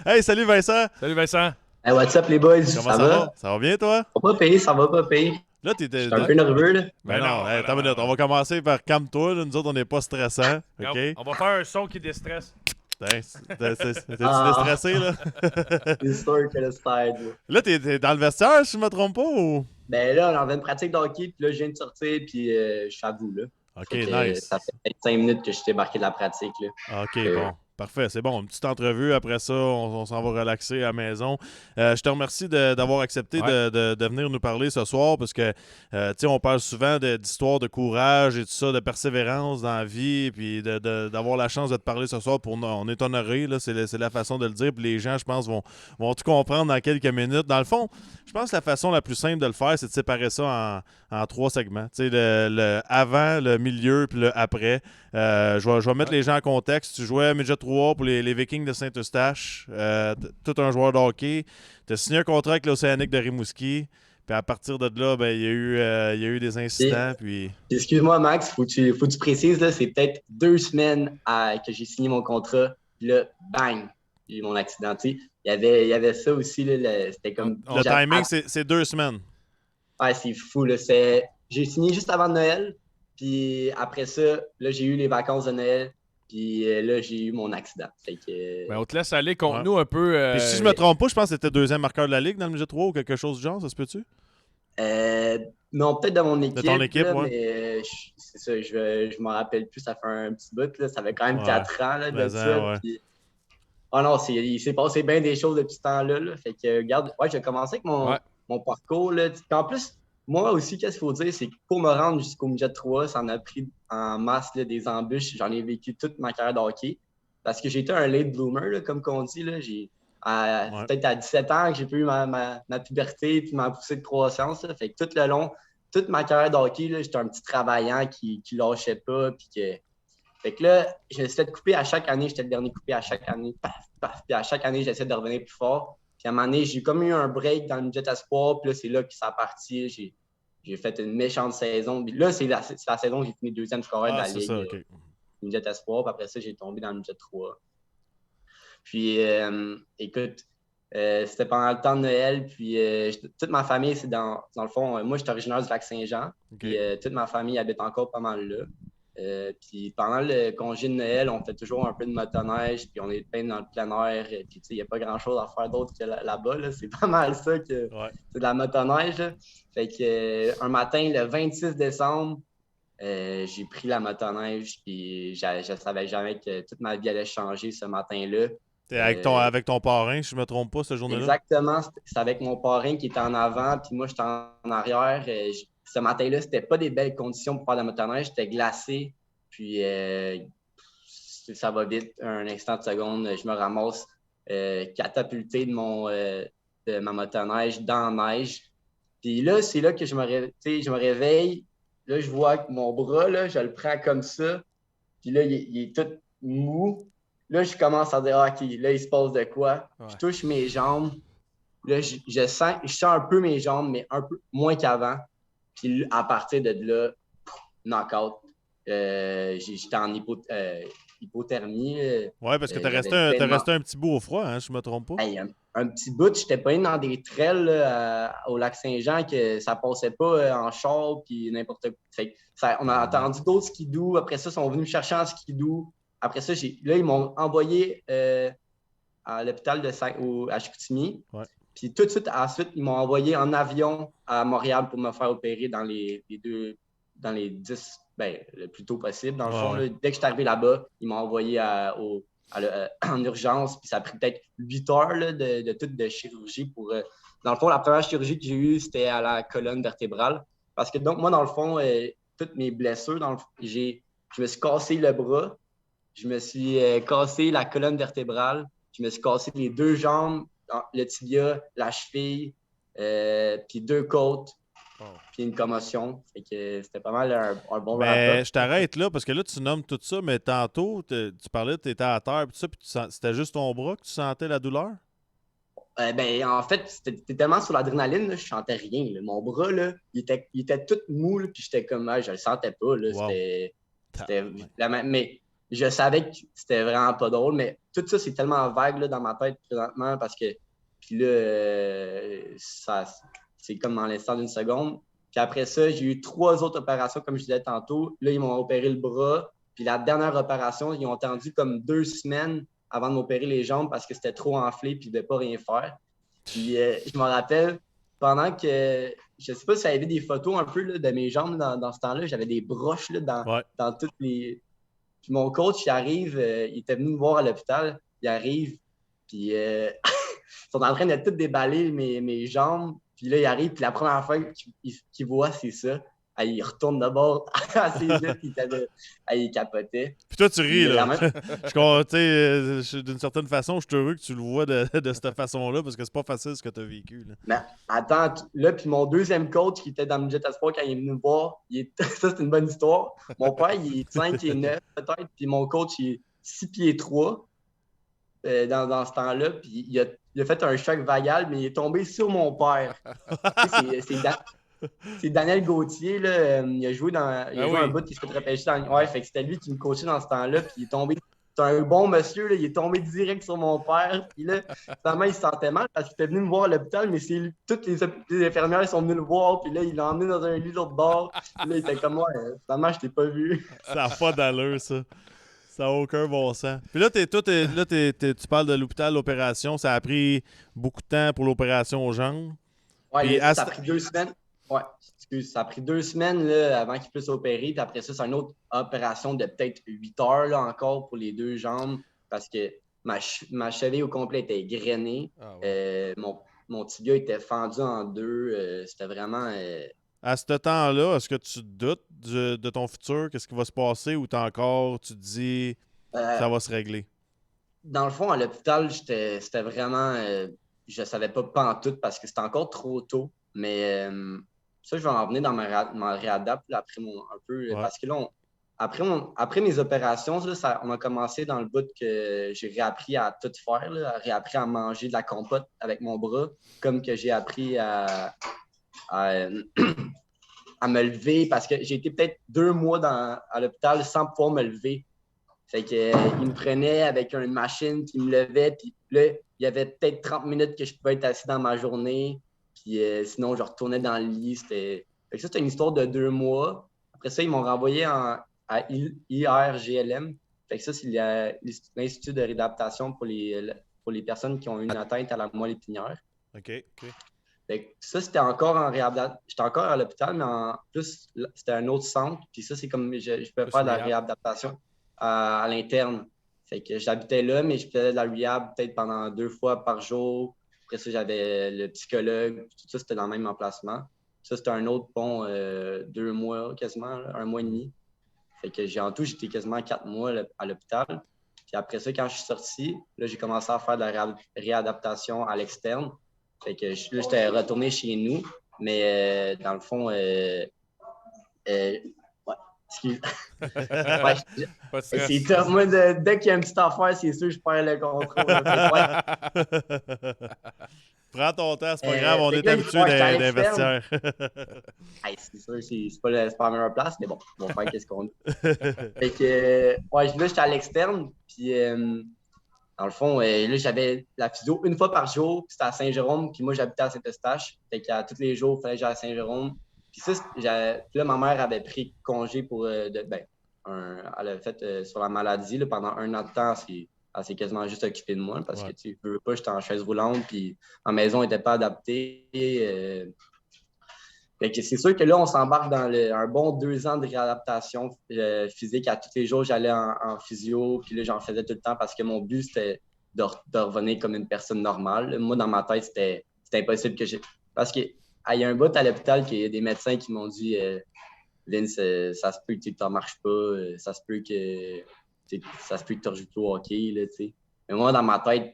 Hey, salut Vincent! Salut Vincent. Hey, what's up les boys? Comment Ça ça va? va? Ça va bien, toi? Ça va pas payer, ça va pas payer. Là, Je suis un peu nerveux là. Ben Ben non, non, hey, ben attends non, une ben minute. On non. va commencer par calme-toi. Là. Nous autres, on n'est pas stressants. OK? On va faire un son qui déstresse. T'es-tu Ah, déstressé, là? l'histoire que le style. Là, t'es dans le vestiaire, si je me trompe pas, ou? Ben là, on avait une pratique de hockey, puis là, je viens de sortir, puis je suis à vous là. OK, Fait que ça nice. fait peut-être 5 minutes que je suis débarqué de la pratique là. OK, Euh, bon. Parfait, c'est bon. Une petite entrevue. Après ça, on s'en va relaxer à la maison. Je te remercie d'avoir accepté Ouais. de venir nous parler ce soir parce que, tu sais, on parle souvent d'histoires de courage et tout ça, de persévérance dans la vie, puis d'avoir la chance de te parler ce soir. On est honoré, là, c'est la façon de le dire. Puis les gens, je pense, vont tout comprendre dans quelques minutes. Dans le fond, je pense que la façon la plus simple de le faire, c'est de séparer ça en trois segments. Tu sais, le avant, le milieu, puis le après. Je vais mettre Ouais. les gens en contexte. Tu jouais à Midget 3 pour les Vikings de Saint-Eustache. Tout un joueur de hockey. Tu as signé un contrat avec l'Océanique de Rimouski. Puis à partir de là, ben, il y a eu des et- incidents. Puis... Excuse-moi Max, faut que tu précises là, c'est peut-être 2 semaines que j'ai signé mon contrat, puis là, bang, j'ai eu mon accident. Tu sais, il y avait ça aussi là, c'était comme Le timing, c'est 2 semaines. Ouais, c'est fou, là. J'ai signé juste avant Noël, puis après ça, là, j'ai eu les vacances de Noël, puis là, j'ai eu mon accident. Fait que, Ben, on te laisse aller. Ouais. Conte-nous un peu. Puis si je me trompe pas, je pense que c'était deuxième marqueur de la Ligue dans le Midget 3 ou quelque chose du genre. Ça se peut-tu? euh, non, peut-être de mon De ton équipe, équipe, là, ouais. mais c'est ça, je m'en rappelle plus, ça fait un petit bout, là. Ça fait quand même Ouais. 4 ans là, de Mais ça. ouais. Puis... Oh non, il s'est passé bien des choses depuis ce temps-là. Là. Fait que, regarde, ouais, j'ai commencé avec Ouais. mon parcours. Là. Puis en plus, moi aussi, qu'est-ce qu'il faut dire, c'est que pour me rendre jusqu'au midget 3, ça en a pris en masse là, des embûches. J'en ai vécu toute ma carrière de hockey. Parce que j'ai été un late bloomer, là, comme qu'on dit. Là. Ouais. Peut-être à 17 ans que j'ai pu eu ma puberté puis ma poussée de croissance. Là. Fait que tout le long, toute ma carrière de hockey, là, j'étais un petit travaillant qui lâchait pas. Puis que... Fait que là, je me suis fait couper à chaque année. J'étais le dernier coupé à chaque année. Paf, paf. Puis à chaque année, j'essaie de revenir plus fort. Puis à un moment donné, j'ai comme eu un break dans le midget espoir. Puis là, c'est là que ça a parti. J'ai fait une méchante saison. Puis là, c'est la saison où j'ai fini deuxième scoreur de Ah, la c'est Ligue ça, OK. midget espoir. Puis après ça, j'ai tombé dans le midget 3. Puis, écoute, c'était pendant le temps de Noël. Puis, toute ma famille, c'est dans le fond, moi, je suis originaire du Lac-Saint-Jean. OK. Puis, toute ma famille habite encore pas mal là. Puis pendant le congé de Noël, on fait toujours un peu de motoneige, puis on est peint dans le plein air, puis tu sais, il n'y a pas grand-chose à faire d'autre que là-bas. Là. C'est pas mal ça que Ouais. c'est de la motoneige. Là. Fait que un matin, le 26 décembre, j'ai pris la motoneige, puis je savais jamais que toute ma vie allait changer ce matin-là. T'es Euh, avec ton parrain, si je me trompe pas, cette journée-là? Exactement, c'est avec mon parrain qui était en avant, puis moi, j'étais en arrière. Ce matin-là, c'était pas des belles conditions pour faire de la motoneige, c'était glacé. Puis, ça va vite, un instant de seconde, je me ramasse catapulté de ma motoneige dans la neige. Puis là, c'est là que je me réveille. Là, je vois que mon bras, là, je le prends comme ça. Puis là, il est tout mou. Là, je commence à dire, OK, là, il se passe de quoi? Ouais. Je touche mes jambes. Là, je sens un peu mes jambes, mais un peu moins qu'avant. Puis à partir de là, knockout. J'étais en hypothermie. Ouais, parce que J'avais t'as tellement. resté un petit bout au froid, hein, si je me trompe pas. Hey, un petit bout, j'étais pas dans des trails là, au lac Saint-Jean que ça passait pas en char puis n'importe quoi. Fait que on a entendu d'autres skidoo. Après ça, ils sont venus me chercher en skidoo. Après ça, là, ils m'ont envoyé à l'hôpital à Chicoutimi. Ouais. Puis tout de suite, ensuite, ils m'ont envoyé en avion à Montréal pour me faire opérer dans dans les 10, ben, le plus tôt possible. Dans le fond, Ouais. là, dès que je suis arrivé là-bas, ils m'ont envoyé en urgence. Puis ça a pris peut-être 8 heures là, de chirurgie pour. Dans le fond, la première chirurgie que j'ai eue, c'était à la colonne vertébrale. Parce que donc, moi, dans le fond, toutes mes blessures, je me suis cassé le bras, je me suis cassé la colonne vertébrale, je me suis cassé les deux jambes, le tibia, la cheville, puis 2 côtes, puis une commotion. Fait que c'était pas mal un bon Mais wrap-up. je t'arrête là, parce que là, tu nommes tout ça, mais tantôt, tu parlais, tu étais à terre, puis tout ça, puis c'était juste ton bras que tu sentais la douleur? Ben, en fait, c'était tellement sur l'adrénaline, là, je sentais rien. Là. Mon bras, là, il était tout mou, là, puis j'étais comme, je le sentais pas. Là, Wow. mais je savais que c'était vraiment pas drôle, mais tout ça, c'est tellement vague là, dans ma tête présentement parce que, puis là, c'est comme dans l'instant d'une seconde. Puis après ça, j'ai eu 3 autres opérations, comme je disais tantôt. Là, ils m'ont opéré le bras. Puis la dernière opération, ils ont attendu comme 2 semaines avant de m'opérer les jambes parce que c'était trop enflé puis ils ne devaient pas rien faire. Puis je me rappelle, pendant que, je sais pas si vous avez vu des photos un peu là, de mes jambes dans ce temps-là, j'avais des broches là, Ouais. dans toutes les. Puis mon coach, il arrive, il était venu me voir à l'hôpital, il arrive, puis ils sont en train de tout déballer mes jambes. Puis là, il arrive, puis la première fois qu'il voit, c'est ça. Ah, il retourne d'abord à ses yeux, puis il capotait. Puis toi, tu ris, Puis, là. D'une certaine façon, je suis heureux que tu le vois de cette façon-là, parce que c'est pas facile ce que tu as vécu. Là. mais attends, là, puis mon deuxième coach qui était dans le Jet Sport quand il est venu me voir, ça, c'est une bonne histoire. Mon père, il est 5 et 9 peut-être, puis mon coach, il est 6 pieds 3 dans ce temps-là, puis il a fait un choc vagal, mais il est tombé sur mon père. C'est Daniel Gauthier, là, il a joué un bout qui se fait repêcher dans. Ouais, fait que c'était lui qui me coachait dans ce temps-là, puis il est tombé. C'est un bon monsieur, là, il est tombé direct sur mon père. Puis là, finalement, il se sentait mal parce qu'il était venu me voir à l'hôpital, mais toutes les infirmières sont venues le voir. Puis là, il l'a emmené dans un lit de l'autre bord. Puis là, il était comme moi, finalement, je t'ai pas vu. Ça n'a pas d'allure, ça. Ça n'a aucun bon sens. Puis là, tu parles de l'hôpital, l'opération. Ça a pris beaucoup de temps pour l'opération aux jambes. Ouais, ça a pris 2 semaines. Ouais, excuse, ça a pris 2 semaines là, avant qu'il puisse opérer. Puis après ça, c'est une autre opération de peut-être 8 heures là, encore pour les 2 jambes parce que ma cheville au complet était grainée. Ah ouais. Mon tibia était fendu en deux. C'était vraiment. À ce temps-là, est-ce que tu doutes de ton futur? Qu'est-ce qui va se passer? Ou tu te dis, Euh, ça va se régler? Dans le fond, à l'hôpital, c'était vraiment. Je savais pas pantoute parce que c'était encore trop tôt. Mais ça, je vais en venir dans ma réadapte là, après un peu. Ouais. Parce que là, après mes opérations, là, on a commencé dans le bout que j'ai réappris à tout faire, là, réappris à manger de la compote avec mon bras, comme que j'ai appris à, à me lever parce que j'ai été peut-être 2 mois à l'hôpital sans pouvoir me lever. Fait que, il me prenait avec une machine, puis il me levait, puis là, il y avait peut-être 30 minutes que je pouvais être assis dans ma journée, puis sinon, je retournais dans le lit. Fait que ça, c'était une histoire de 2 mois. Après ça, ils m'ont renvoyé à IRGLM. Fait que ça, c'est l'Institut de réadaptation pour les personnes qui ont une atteinte à la moelle épinière. OK. Fait que ça, c'était encore j'étais encore à l'hôpital, mais en plus, c'était un autre centre. Puis ça, c'est comme je peux faire de la réadaptation à l'interne. Fait que j'habitais là, mais je faisais de la rehab peut-être pendant 2 fois par jour. Après ça, j'avais le psychologue. Tout ça, c'était dans le même emplacement. Ça, c'était un autre 2 mois quasiment, là, 1 mois et demi. Fait que en tout, j'étais quasiment 4 mois à l'hôpital. Puis après ça, quand je suis sorti, là, j'ai commencé à faire de la réadaptation à l'externe. Fait que là, j'étais retourné chez nous, mais dans le fond, ouais, excuse. Ouais, c'est top. Moi, dès qu'il y a une petite affaire, c'est sûr que je perds le contrôle. Prends ton temps, c'est pas grave, on est habitué d'investir. Hey, c'est sûr, c'est pas la meilleure place, mais bon, on va faire qu'est-ce qu'on dit. Fait que, ouais, là, j'étais à l'externe, puis dans le fond, là, j'avais la physio une fois par jour, puis c'était à Saint-Jérôme, puis moi, j'habitais à Saint-Eustache. Fait qu'à tous les jours, il fallait que j'aille à Saint-Jérôme. Puis ça, puis là, ma mère avait pris congé pour, elle a fait sur la maladie, là, pendant 1 an de temps, elle s'est quasiment juste occupée de moi, parce que tu veux pas, j'étais en chaise roulante, puis ma maison n'était pas adaptée. Fait que c'est sûr que là, on s'embarque dans un bon 2 ans de réadaptation physique. À tous les jours, j'allais en physio, puis là, j'en faisais tout le temps parce que mon but, c'était de revenir comme une personne normale. Moi, dans ma tête, c'était impossible que j'ai. Parce qu'il y a un bout à l'hôpital qu'il y a des médecins qui m'ont dit Vince, ça se peut que tu ne marches pas, ça se peut que tu ne rejoues plus au hockey. Là, t'sais. Mais moi, dans ma tête,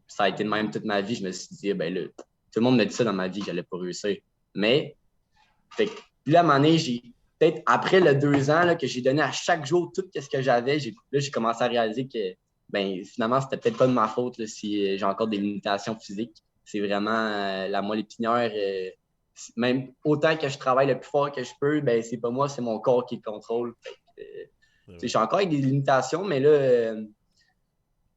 ça a été le même toute ma vie. Je me suis dit, ben là, tout le monde me dit ça dans ma vie que j'allais pas réussir. Mais fait que, puis là, à un moment donné, peut-être après le 2 ans là, que j'ai donné à chaque jour tout ce que j'avais, j'ai commencé à réaliser que finalement, c'était peut-être pas de ma faute là, si j'ai encore des limitations physiques. C'est vraiment la moelle épinière. Même autant que je travaille le plus fort que je peux, c'est pas moi, c'est mon corps qui le contrôle. Je suis encore avec des limitations, mais là,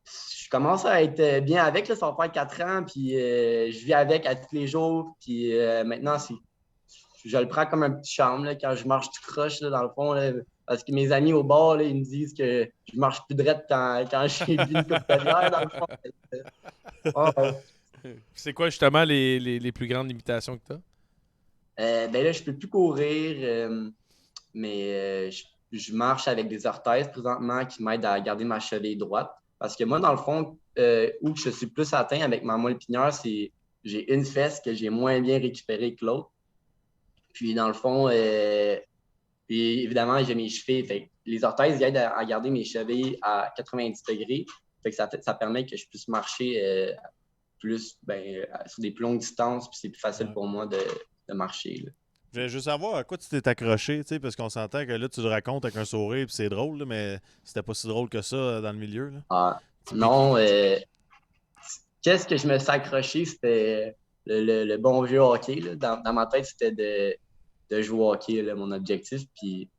je commence à être bien avec. Là, ça va faire 4 ans, puis je vis avec à tous les jours. Puis maintenant, je le prends comme un petit charme là, quand je marche tout croche, là, dans le fond. Là, parce que mes amis au bar, là, ils me disent que je marche plus droit quand j'ai bu une coupe de bière, dans le fond. C'est quoi justement les plus grandes limitations que tu as? Ben là, je peux plus courir, mais je marche avec des orthèses présentement qui m'aident à garder ma cheville droite. Parce que moi, dans le fond, où je suis plus atteint avec ma moelle épinière, c'est j'ai une fesse que j'ai moins bien récupérée que l'autre. Puis dans le fond, puis évidemment, j'ai mes chevilles. Fait que les orthèses ils aident à garder mes chevilles à 90 degrés. Fait que ça permet que je puisse marcher plus sur des plus longues distances, puis c'est plus facile pour moi de marcher. Là. Je voulais juste savoir à quoi tu t'es accroché, tu sais, parce qu'on s'entend que là, tu le racontes avec un sourire, puis c'est drôle, là, mais c'était pas si drôle que ça dans le milieu. Là. Ah, non, qu'est-ce que je me suis accroché, c'était le bon vieux hockey. Là. Dans ma tête, c'était de jouer au hockey, là, mon objectif. Puis,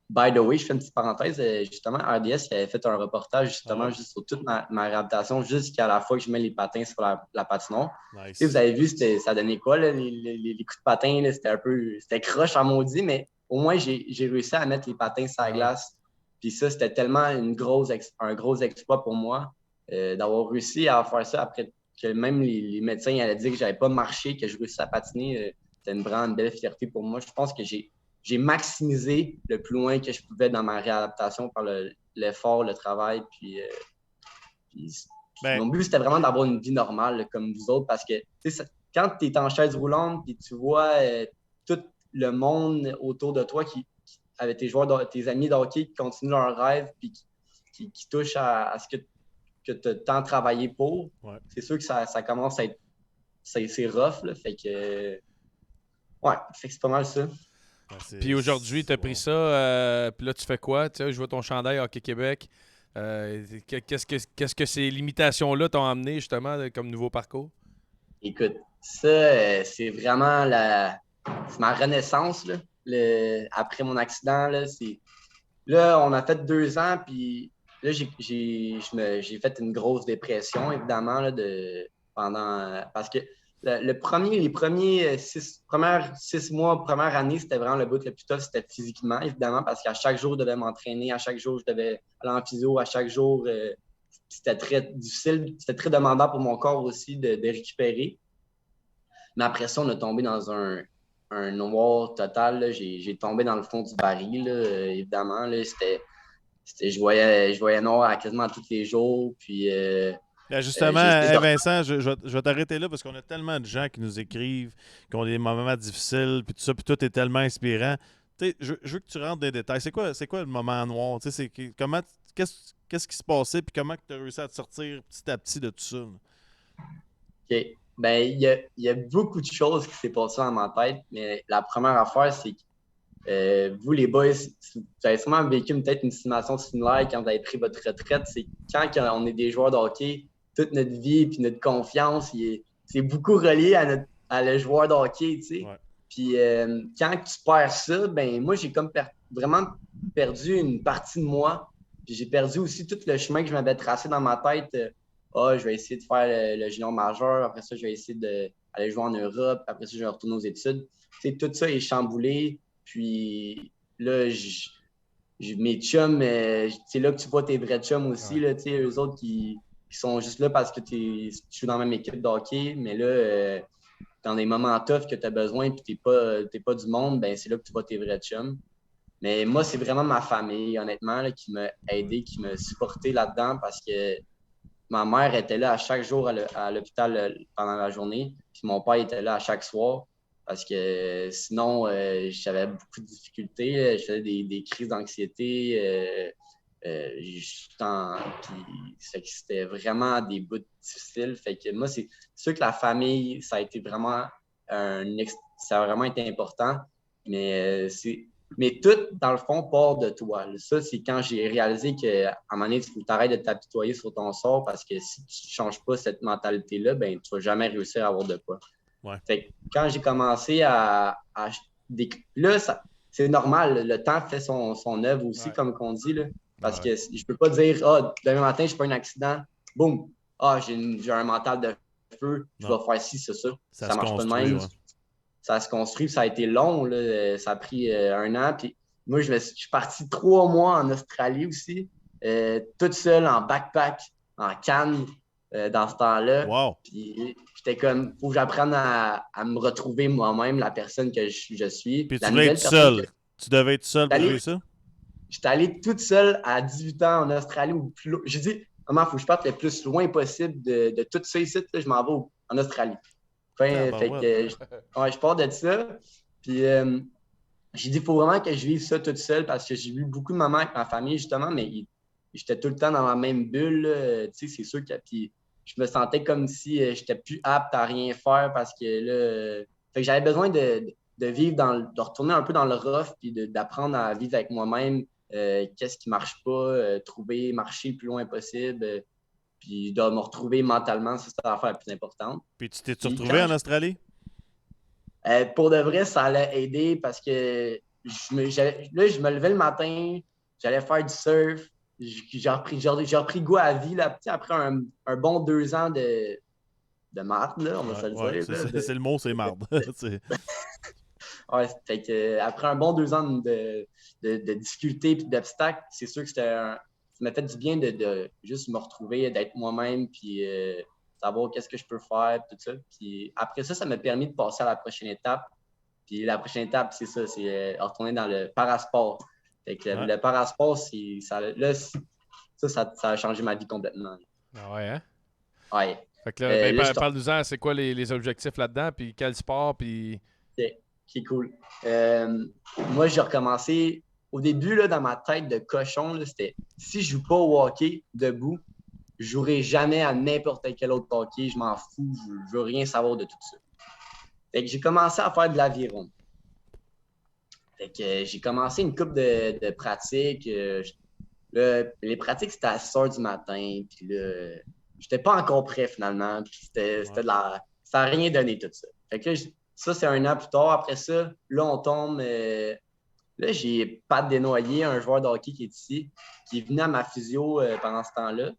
by the way, je fais une petite parenthèse. Justement, RDS qui avait fait un reportage justement juste sur toute ma réhabilitation jusqu'à la fois que je mets les patins sur la patinoire. Nice. Vous avez vu, ça donnait quoi, là, les coups de patin? Là, c'était croche en maudit, mais au moins, j'ai réussi à mettre les patins sur la glace. Puis ça, c'était tellement un gros exploit pour moi d'avoir réussi à faire ça après que même les médecins allaient dire que j'avais pas marché, que je réussissais à patiner. C'était vraiment une belle fierté pour moi. Je pense que j'ai maximisé le plus loin que je pouvais dans ma réadaptation par l'effort, le travail. Puis mon but, c'était vraiment d'avoir une vie normale là, comme vous autres parce que quand tu es en chaise roulante et tu vois tout le monde autour de toi avec tes amis de hockey qui continuent leur rêve puis qui touchent à ce que tu as tant travaillé pour, c'est sûr que ça commence à être c'est rough. Là, fait que c'est pas mal ça. Puis aujourd'hui, tu as pris ça, puis là, tu fais quoi? Tu sais, je vois ton chandail Hockey Québec. Qu'est-ce que ces limitations-là t'ont amené, justement, comme nouveau parcours? Écoute, ça, c'est vraiment c'est ma renaissance, là. Après mon accident, là, on a fait 2 ans, puis là, j'ai fait une grosse dépression, évidemment, là, parce que les premiers 6 mois, première année, c'était vraiment le bout le plus tough, c'était physiquement, évidemment, parce qu'à chaque jour, je devais m'entraîner, à chaque jour, je devais aller en physio, à chaque jour, c'était très difficile, c'était très demandant pour mon corps aussi de récupérer. Mais après ça, on a tombé dans un noir total. Là. J'ai tombé dans le fond du baril, là, évidemment. Là. Je voyais noir quasiment tous les jours. Puis, justement, Vincent, je vais t'arrêter là parce qu'on a tellement de gens qui nous écrivent, qui ont des moments difficiles, puis tout ça, puis tout est tellement inspirant. Je veux que tu rentres dans les détails. C'est quoi le moment noir? Qu'est-ce qui se passait, puis comment tu as réussi à te sortir petit à petit de tout ça? OK. Ben, il y a beaucoup de choses qui s'est passées dans ma tête, mais la première affaire, c'est que vous, les boys, vous avez sûrement vécu peut-être une situation similaire quand vous avez pris votre retraite. C'est quand on est des joueurs de hockey, toute notre vie et notre confiance, c'est beaucoup relié à le joueur de hockey, tu sais. Ouais. Puis quand tu perds ça, ben moi, j'ai comme vraiment perdu une partie de moi. Puis j'ai perdu aussi tout le chemin que je m'avais tracé dans ma tête. Je vais essayer de faire le junior majeur. Après ça, je vais essayer d'aller jouer en Europe. Après ça, je vais retourner aux études. Tu sais, tout ça est chamboulé. Puis là, mes chums, c'est là que tu vois tes vrais chums aussi. Là, tu sais, eux autres qui sont juste là parce que tu joues dans la même équipe de hockey. Mais là, dans des moments tough que tu as besoin et que tu n'es pas du monde, ben c'est là que tu vois tes vrais chums. Mais moi, c'est vraiment ma famille, honnêtement, là, qui m'a aidé, qui m'a supporté là-dedans parce que ma mère était là à chaque jour à l'hôpital pendant la journée. Puis mon père était là à chaque soir parce que sinon, j'avais beaucoup de difficultés. Je faisais des crises d'anxiété. C'était vraiment des bouts difficiles. Fait que moi, c'est sûr que la famille, ça a été vraiment ça a vraiment été important. Mais tout, dans le fond, part de toi. Ça, c'est quand j'ai réalisé qu'à un moment donné, il faut t'arrêter de t'apitoyer sur ton sort parce que si tu ne changes pas cette mentalité-là, ben, tu ne vas jamais réussir à avoir de quoi. Ouais. Fait que quand j'ai commencé là, c'est normal. Le temps fait son œuvre aussi, comme qu'on dit. Là, parce Ouais. que je peux pas dire, demain matin, je fais un accident, boum, j'ai un mental de feu, je Non. vais faire ci, ça. Ça Ça se marche pas de construit, même. ouais. Ça se construit, ça a été long. Là. Ça a pris 1 an. Puis moi, je suis parti 3 mois en Australie aussi, toute seule en backpack, en canne, dans ce temps-là. Wow. Puis j'étais comme, faut que j'apprenne à me retrouver moi-même, la personne que je suis. Puis tu La voulais être nouvelle personne seul. Tu devais être seul pour jouer ça? J'étais allé toute seule à 18 ans en Australie. J'ai dit, maman, il faut que je parte le plus loin possible de tout ça ici. Là, je m'en vais en Australie. Fait que je pars de ça. Puis j'ai dit, il faut vraiment que je vive ça toute seule parce que j'ai vu beaucoup de moments avec ma famille, justement, mais j'étais tout le temps dans la même bulle. Tu sais, c'est sûr que puis, je me sentais comme si j'étais plus apte à rien faire parce que là, fait que j'avais besoin de vivre de retourner un peu dans le rough puis d'apprendre à vivre avec moi-même. Qu'est-ce qui marche pas, marcher le plus loin possible, puis de me retrouver mentalement, c'est l'affaire la plus importante. Puis tu t'es retrouvé en Australie? Pour de vrai, ça allait aider parce que je me levais le matin, j'allais faire du surf, j'ai repris goût à la vie là, après un bon 2 ans de marde, là, on va se le dire. C'est le mot, c'est marde. Ouais, fait que, après un bon 2 ans de difficultés et d'obstacles, c'est sûr que ça m'a fait du bien de juste me retrouver, d'être moi-même, puis savoir qu'est-ce que je peux faire, tout ça. Puis après ça m'a permis de passer à la prochaine étape. Puis la prochaine étape, c'est ça, c'est retourner dans le parasport. Fait que le parasport, ça a changé ma vie complètement. Ah ouais, hein? Ouais. Fait que là, parle-nous-en, c'est quoi les objectifs là-dedans, puis quel sport, puis... Qui est cool. Moi, j'ai recommencé. Au début, là, dans ma tête de cochon, là, c'était si je joue pas au hockey debout, je jouerai jamais à n'importe quel autre hockey. Je m'en fous. Je veux rien savoir de tout ça. Fait que j'ai commencé à faire de l'aviron. Fait que j'ai commencé une couple de pratiques. Les pratiques, c'était à 6 heures du matin. Puis là, j'étais pas encore prêt finalement. Puis c'était ça n'a rien donné tout ça. Fait que là, ça, c'est 1 an plus tard. Après ça, là, on tombe. Là, j'ai Pat Desnoyers, un joueur de hockey qui est ici, qui est venu à ma physio pendant ce temps-là.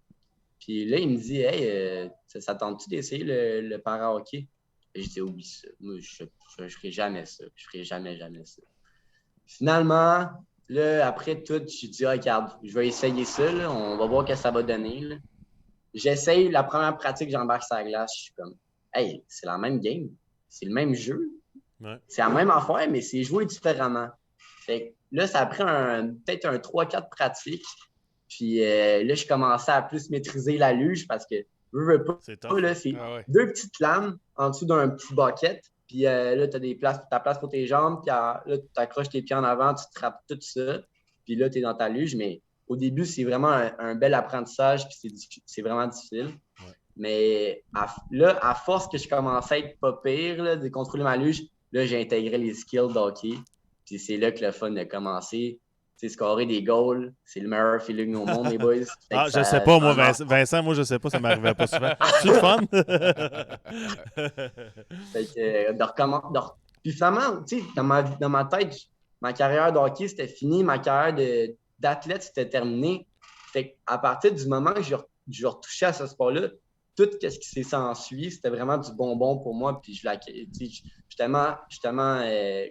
Puis là, il me dit Hey, ça tente-tu d'essayer le para-hockey? Et je dis oui, ça. Moi, je ne ferai jamais ça. Je ferai jamais ça. Finalement, là, après tout, je dis regarde, je vais essayer ça. Là. On va voir ce que ça va donner. Là. J'essaye la première pratique, j'embarque sur la glace. Je suis comme Hey, c'est la même game. C'est le même jeu. Ouais. C'est la même affaire, mais c'est joué différemment. Fait que là, ça a pris peut-être un 3-4 pratiques. Puis là, je commençais à plus maîtriser la luge parce que veux pas, c'est 2 petites lames en dessous d'un petit bucket. Puis là, tu as ta place pour tes jambes. Puis là, tu accroches tes pieds en avant, tu trappes tout ça. Puis là, tu es dans ta luge. Mais au début, c'est vraiment un bel apprentissage. Puis c'est vraiment difficile. Ouais. Mais là, à force que je commençais à être pas pire, là, de contrôler ma luge, là, j'ai intégré les skills d'hockey. Puis c'est là que le fun a commencé. Tu sais, scorer des goals, c'est le meilleur feeling au monde, les boys. Je sais pas, moi, Vincent, moi, je sais pas, ça m'arrivait pas souvent. C'est le fun? Fait que, puis finalement, tu sais, dans ma tête, ma carrière de hockey, c'était fini. Ma carrière d'athlète, c'était terminé. Fait qu'à partir du moment que je retouchais à ce sport-là, tout ce qui s'est ensuivi, c'était vraiment du bonbon pour moi. Puis je suis tellement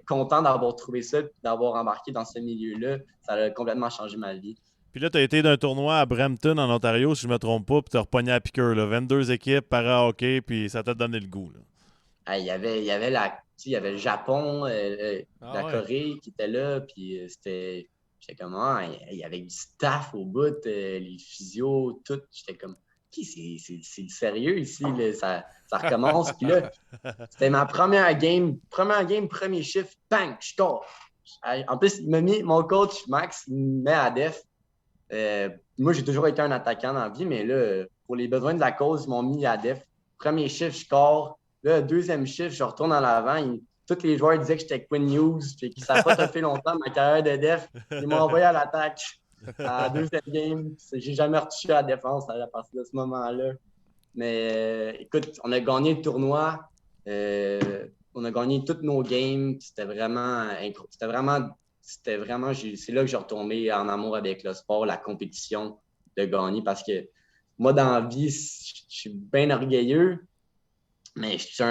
content d'avoir trouvé ça et d'avoir embarqué dans ce milieu-là. Ça a complètement changé ma vie. Puis là, tu as été d'un tournoi à Brampton, en Ontario, si je ne me trompe pas, puis tu as repogné à piqueur. 22 équipes, para-hockey, puis ça t'a donné le goût. Là. Il y avait le Japon, la Corée qui était là, puis j'étais comme, il y avait du staff au bout, les physios, tout. J'étais comme, c'est sérieux ici, là, ça recommence. Puis là, c'était ma première game, premier chiffre, bang, je score. En plus, mon coach, Max, il me met à def. Moi, j'ai toujours été un attaquant dans la vie, mais là, pour les besoins de la cause, ils m'ont mis à def. Premier chiffre, je score. Là, deuxième chiffre, je retourne en avant. Tous les joueurs disaient que j'étais Quinn News, puis que ça n'a pas fait longtemps ma carrière de def. Ils m'ont envoyé à l'attaque. À la deuxième game, j'ai jamais retouché à la défense à partir de ce moment-là. Mais écoute, on a gagné le tournoi. On a gagné toutes nos games. C'était vraiment c'était vraiment, c'est là que j'ai retombé en amour avec le sport, la compétition, de gagner. Parce que moi, dans la vie, je suis bien orgueilleux, mais je suis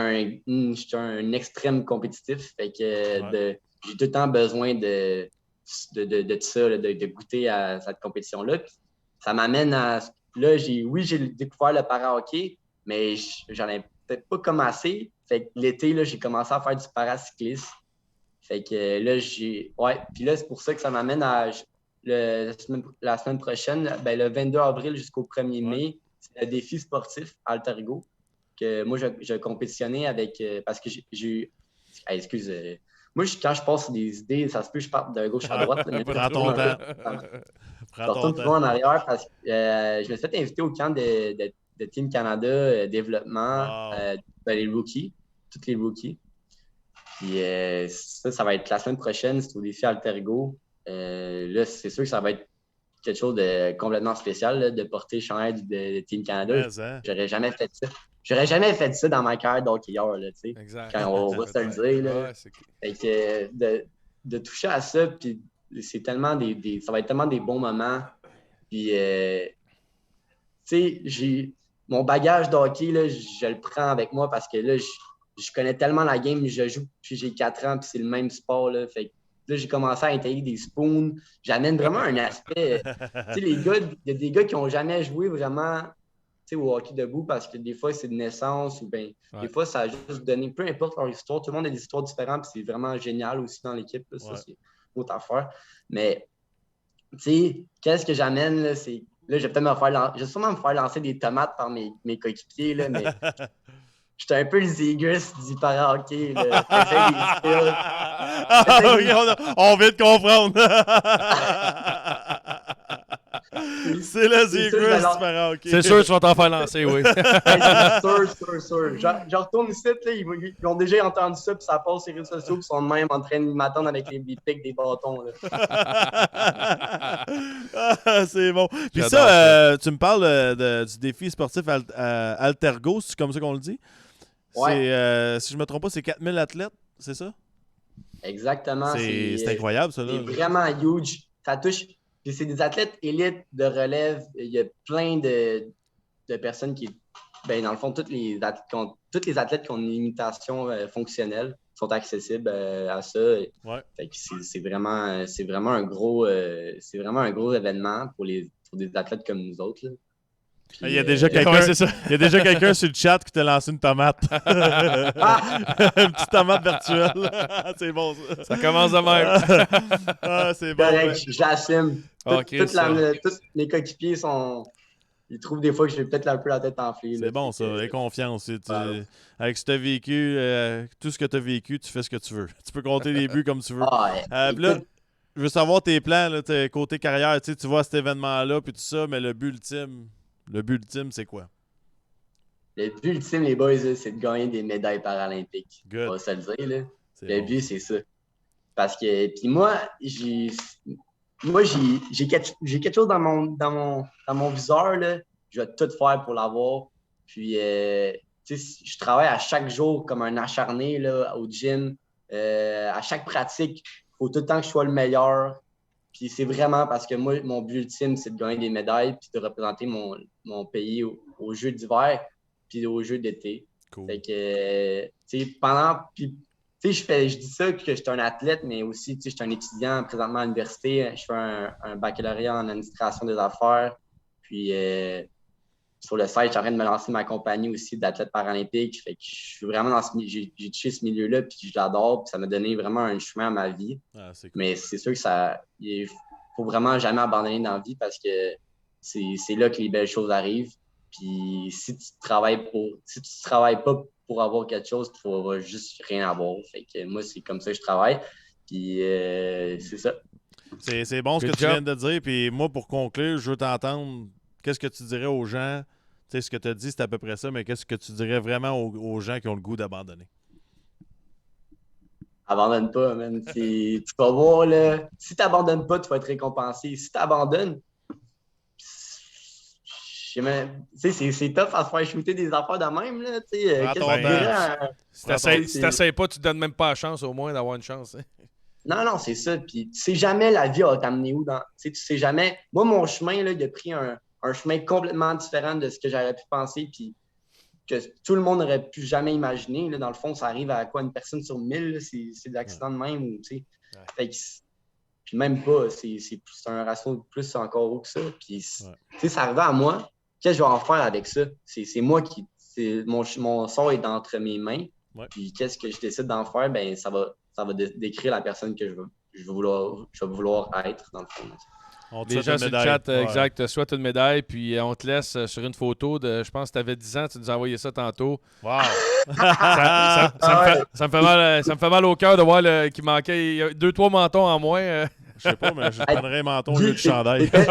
un extrême compétitif. Fait que j'ai tout le temps besoin de ça, là, de goûter à cette compétition-là. Puis ça m'amène à. Là, j'ai découvert le para-hockey, mais j'en ai peut-être pas commencé. Fait que l'été, là, j'ai commencé à faire du paracyclisme. Fait que là, ouais, puis là, c'est pour ça que ça m'amène à la semaine prochaine, ben, le 22 avril jusqu'au 1er mai, c'est le défi sportif Altergo. Que moi, je compétitionnais avec. Parce que j'ai eu. Excuse. Moi, quand je passe des idées, ça se peut que je parte de gauche à droite. Là, Prends ton temps. Je retourne toujours en arrière parce que je me suis fait inviter au camp de Team Canada développement, les rookies, tous les rookies. Puis ça va être la semaine prochaine, c'est au défi Altergo. Là, c'est sûr que ça va être quelque chose de complètement spécial, là, de porter le chandail de Team Canada. J'aurais jamais fait ça. J'aurais jamais fait ça dans ma carrière d'hockeyeur, là, tu sais. Exact. Quand on va se le dire, là. Fait que de toucher à ça, puis c'est tellement ça va être tellement des bons moments. Puis, tu sais, mon bagage d'hockey, là, je le prends avec moi parce que là, je connais tellement la game, je joue depuis j'ai 4 ans, puis c'est le même sport, là. Fait que là, j'ai commencé à intégrer des spoons. J'amène vraiment un aspect. Tu sais, les gars, il y a des gars qui n'ont jamais joué vraiment au hockey debout parce que des fois, c'est de naissance ou bien des fois, ça a juste donné, peu importe leur histoire, tout le monde a des histoires différentes, puis c'est vraiment génial aussi dans l'équipe. Là, ça, c'est une autre affaire. Mais, tu sais, qu'est-ce que j'amène, là, c'est. Là, je vais sûrement me faire lancer des tomates par mes coéquipiers, là, mais. J'étais un peu le Zegers du para-hockey. On vient de comprendre. C'est le Zegers du para-hockey. C'est sûr que tu vas t'en faire lancer, oui. sûr. Je retourne ici, là, ils ont déjà entendu ça, puis ça passe sur les réseaux sociaux, puis ils sont même en train de m'attendre avec des pics, des bâtons. Là. C'est bon. Puis ça, tu me parles du défi sportif Altergo, c'est comme ça qu'on le dit? Ouais. Si je me trompe pas, c'est 4000 athlètes, c'est ça? Exactement. C'est incroyable, ça. C'est vraiment huge. Ça touche. Puis c'est des athlètes élites de relève. Il y a plein de personnes qui. Ben, dans le fond, tous les athlètes qui ont une limitation fonctionnelle sont accessibles à ça. Ouais. Fait que c'est vraiment un gros événement pour des athlètes comme nous autres. Là. Puis, il y a déjà quelqu'un sur le chat qui t'a lancé une tomate. Une petite tomate virtuelle. C'est bon, ça. Ça commence de même. C'est bon. Correct, j'assume. Tous les coéquipiers ils trouvent des fois que j'ai peut-être un peu la tête enflée. C'est bon, ça. Et confiance. Avec ce que tu as vécu, tout ce que tu as vécu, tu fais ce que tu veux. Tu peux compter les buts comme tu veux. Là, je veux savoir tes plans, là, côté carrière. Tu vois cet événement-là, puis tout ça, mais le but ultime, c'est quoi? Le but ultime, les boys, c'est de gagner des médailles paralympiques. On va se le dire. Là. Le but, c'est ça. Parce que, puis moi, j'ai quelque chose dans mon viseur. Là. Je vais tout faire pour l'avoir. Puis, je travaille à chaque jour comme un acharné là, au gym. À chaque pratique, il faut tout le temps que je sois le meilleur. Puis c'est vraiment parce que moi, mon but ultime, c'est de gagner des médailles puis de représenter mon pays aux Jeux d'hiver puis aux Jeux d'été. Cool. Fait que, je dis ça que je suis un athlète, mais aussi, je suis un étudiant présentement à l'université. Je fais un baccalauréat en administration des affaires. Puis, sur le site, je suis en train de me lancer ma compagnie aussi d'athlète paralympique. Fait que je suis vraiment j'ai touché ce milieu-là, puis je l'adore. Puis ça m'a donné vraiment un chemin à ma vie. C'est cool. Mais c'est sûr que il faut vraiment jamais abandonner dans la vie parce que c'est là que les belles choses arrivent. Puis si tu travailles pas pour avoir quelque chose, tu ne vas juste rien avoir. Fait que moi, c'est comme ça que je travaille. Puis c'est ça. C'est bon ce que tu viens de dire. Puis moi, pour conclure, je veux t'entendre. Qu'est-ce que tu dirais aux gens? Tu sais, ce que tu as dit, c'est à peu près ça, mais qu'est-ce que tu dirais vraiment aux gens qui ont le goût d'abandonner? Abandonne pas, man. Tu vas voir, là, si tu n'abandonnes pas, tu vas être récompensé. Si tu abandonnes, c'est tough à se faire shooter des affaires de même. Là, si tu n'essayes pas, tu ne donnes même pas la chance au moins d'avoir une chance. Hein? Non, c'est ça. Puis tu sais jamais la vie va t'amener où dans. Tu sais jamais. Moi, mon chemin, là, il a pris un chemin complètement différent de ce que j'aurais pu penser. Puis que tout le monde n'aurait pu jamais imaginer. Là, dans le fond, ça arrive à quoi? Une personne sur 1000, là, c'est des accidents de même. Ou, tu sais. Fait que, puis même pas, c'est un ratio de plus encore haut que ça. Puis tu sais, ça arrivait à moi. Qu'est-ce que je vais en faire avec ça? C'est moi qui. Mon sort est entre mes mains. Ouais. Puis qu'est-ce que je décide d'en faire? Ben, ça va décrire la personne que je vais vouloir être, dans le fond. On te Les souhaite gens une sur le médaille. chat, Ouais. exact, te souhaitent une médaille, puis on te laisse sur une photo de, je pense que tu avais 10 ans, tu nous as envoyé ça tantôt. Wow! Ça me fait mal au cœur de voir qu'il manquait 2-3 mentons en moins. Je sais pas, mais je prendrais un menton au lieu du chandail. T'étais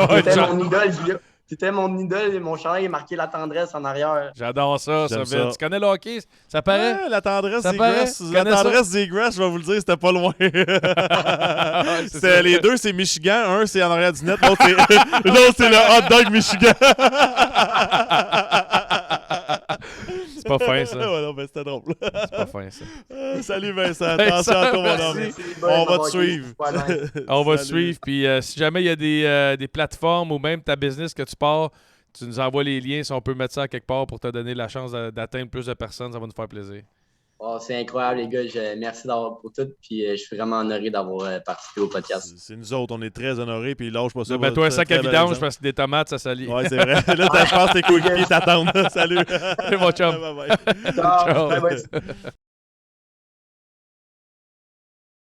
mon idole, Guillaume. T'étais mon idole et mon chandail est marqué la tendresse en arrière. J'adore ça, J'aime Vin. ça. Tu connais le hockey? Ça paraît? Ouais, la tendresse Ça des paraît? Grass. Tu La connais ça? tendresse des Grass, je vais vous le dire, c'était pas loin. C'est ça. Les deux, c'est Michigan. Un, c'est en arrière du net. L'autre, c'est le hot dog Michigan. C'est pas fin, ça. Ouais, non, mais c'était drôle. C'est pas fin, ça. Salut Vincent. Attention à toi, mon homme. Merci. On va te suivre. On va te Salut. suivre. Puis si jamais il y a des plateformes ou même ta business que tu pars, tu nous envoies les liens si on peut mettre ça quelque part pour te donner la chance d'atteindre plus de personnes. Ça va nous faire plaisir. Oh, c'est incroyable, les gars. Merci d'avoir pour tout. Puis je suis vraiment honoré d'avoir participé au podcast. C'est nous autres, on est très honorés, puis lâche pas ça. Mets-toi un sac à Très bel vidange exemple. parce que des tomates, ça salit. Ouais, c'est vrai. Là, je pense que tes coéquipiers t'attendent. Salut. Mon chum. Bye bye. Ciao. Ciao. Bye bye.